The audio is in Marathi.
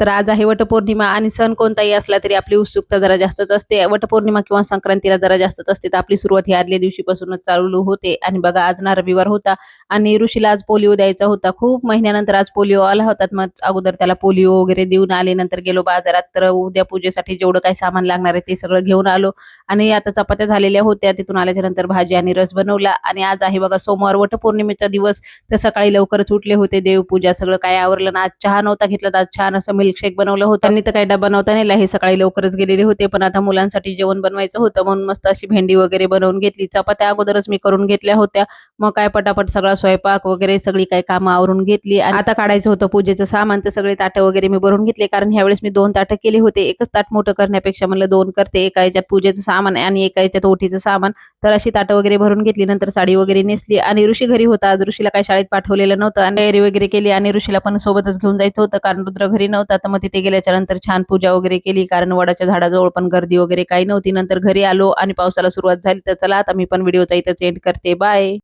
तर आज आहे वटपौर्णिमा आणि सण कोणताही असला तरी आपली उत्सुकता जरा जास्तच असते. वटपौर्णिमा किंवा संक्रांतीला जरा जास्तच असते. तर आपली सुरुवात ही आदल्या दिवशीपासूनच चालू होते आणि बघा आज ना रविवार होता आणि ऋषीला आज पोलिओ द्यायचा होता. खूप महिन्यानंतर आज पोलिओ आला होता. मग अगोदर त्याला पोलिओ वगैरे देऊन आले. नंतर गेलो बाजारात तर उद्या पूजेसाठी जेवढं काही सामान लागणार आहे ते सगळं घेऊन आलो आणि आता चपात्या झालेल्या होत्या. तिथून आल्याच्या नंतर भाजी आणि रस बनवला आणि आज आहे बघा सोमवार वटपौर्णिमेचा दिवस. तर सकाळी लवकरच उठले होते, देवपूजा सगळं काय आवरलं ना. आज चहा नव्हता घेतला तर आज छान असं मिल्कशेक बनवलं होतं. त्यांनी तर काही डबा नव्हता नेला, हे सकाळी लवकरच गेलेले होते. पण आता मुलांसाठी जेवण बनवायचं होतं म्हणून मस्त अशी भेंडी वगैरे बनवून घेतली. चपात्या अगोदरच मी करून घेतल्या होत्या. मग काय पटापट सगळा स्वयंपाक वगैरे सगळी काही कामं आवरून घेतली आणि आता काढायचं होतं पूजेचं सामान. तर सगळे ताटं वगैरे मी भरून घेतले कारण ह्यावेळेस मी 2 ताटं केले होते. एकच ताट मोठं करण्यापेक्षा म्हणलं 2 करते. एका ह्याच्यात पूजेचं सामान आणि एका ह्याच्यात ओटीचं सामान. तर अशी ताटं वगैरे भरून घेतली. नंतर साडी वगैरे नेसली आणि ऋषी घरी होता. आज ऋषीला काही शाळेत पाठवलेलं नव्हतं आणि तयारी वगैरे केली आणि ऋषीला पण सोबतच घेऊन जायचं होतं कारण रुद्र घरी नव्हता. तर मग तिथे गेल्याच्या नंतर छान पूजा वगैरे केली कारण वडाच्या झाडाजवळ पण गर्दी वगैरे काही नव्हती. नंतर घरी आलो आणि पावसाला सुरुवात झाली. तर चला आता मी पण व्हिडिओचा इथेच एंड करते. बाय.